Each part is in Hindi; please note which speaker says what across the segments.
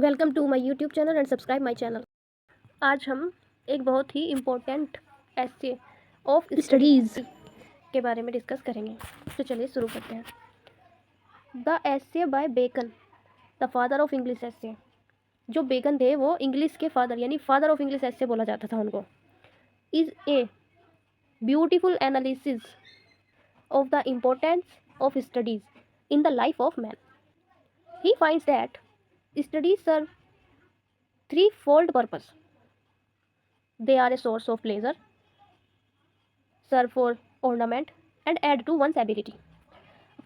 Speaker 1: Welcome to my YouTube channel and subscribe my channel. आज हम एक बहुत ही इम्पोर्टेंट एस्से ऑफ स्टडीज़ के बारे में डिस्कस करेंगे। तो चलिए शुरू करते हैं। The essay by Bacon, the father of English essay. जो बेकन थे वो इंग्लिश के फादर यानी फादर ऑफ इंग्लिश एस्से बोला जाता था उनको। Is a beautiful analysis of the importance of studies in the life of man. He finds that studies serve threefold purpose. They are a source of pleasure, serve for ornament and add to one's ability.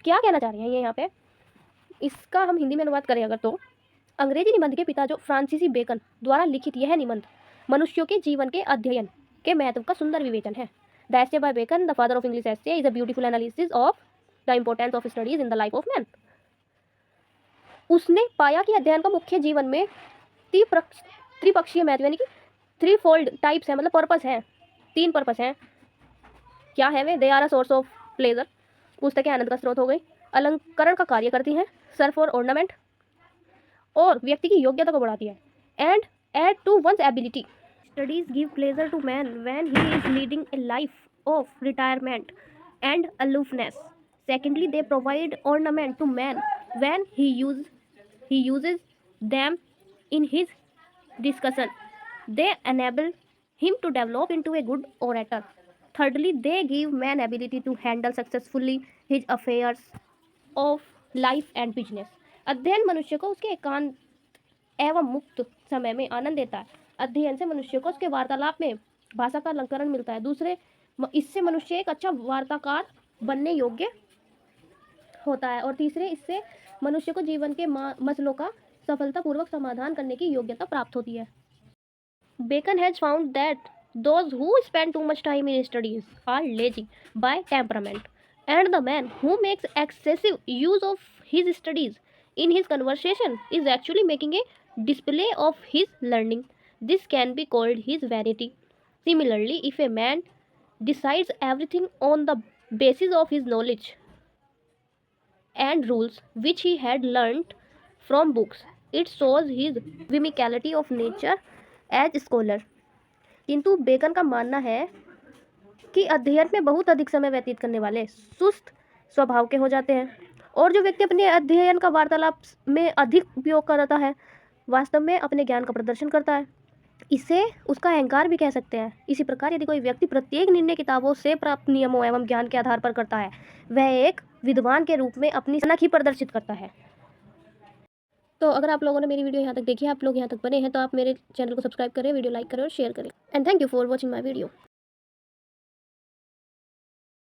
Speaker 1: क्या कहना चाह रहे हैं ये यहाँ पे, इसका हम हिंदी में अनुवाद करें अगर तो अंग्रेजी निबंध के पिता जो फ्रांसीसी बेकन द्वारा लिखित यह निबंध मनुष्यों के जीवन के अध्ययन के महत्व का सुंदर विवेचन है। The essay by Bacon, the father of English essay, is a beautiful analysis of the importance of studies in the life of man. उसने पाया कि अध्ययन का मुख्य जीवन में त्रिपक्षीय महत्व यानी कि थ्री फोल्ड टाइप्स है, मतलब पर्पस है, तीन पर्पस हैं। क्या है वे? They are a source of pleasure, पुस्तकें आनंद का स्रोत हो गई, अलंकरण का कार्य करती हैं, सर्व फॉर ऑर्नामेंट और व्यक्ति की योग्यता को बढ़ाती है, and aid to one's ability. Studies give pleasure to man when he is leading a life of retirement and aloofness. Secondly, they provide ornament to man when he uses them in his discussion. They enable him to develop into a good orator. Thirdly, they give man ability to handle successfully his affairs of life and business. अध्ययन मनुष्य को उसके एकांत एवं मुक्त समय में आनंद देता है। अध्ययन से मनुष्य को उसके वार्तालाप में भाषा का अलंकरण मिलता है। दूसरे, इससे मनुष्य एक अच्छा वार्ताकार बनने योग्य होता है। और तीसरे, इससे मनुष्य को जीवन के मसलों का सफलतापूर्वक समाधान करने की योग्यता प्राप्त होती है। Bacon has found that those who spend too much time in studies are lazy by temperament and the man who makes excessive use of his studies in his conversation is actually making a display of his learning. This can be called his vanity. Similarly, if a man decides everything on the basis of his knowledge and rules which he had learnt from books, it shows his whimsicality of nature as scholar. किंतु बेकन का मानना है कि अध्ययन में बहुत अधिक समय व्यतीत करने वाले सुस्त स्वभाव के हो जाते हैं, और जो व्यक्ति अपने अध्ययन का वार्तालाप में अधिक उपयोग करता है वास्तव में अपने ज्ञान का प्रदर्शन करता है। इसे उसका अहंकार भी कह सकते हैं। इसी प्रकार यदि कोई व्यक्ति प्रत्येक निर्णय किताबों से प्राप्त नियमों एवं ज्ञान के आधार पर करता है, वह एक विद्वान के रूप में अपनी सनक ही प्रदर्शित करता है। तो अगर आप लोगों ने मेरी वीडियो यहाँ तक देखी है, आप लोग यहाँ तक बने हैं, तो आप मेरे चैनल को सब्सक्राइब करें, वीडियो लाइक करें और शेयर करें। And thank you for watching my video.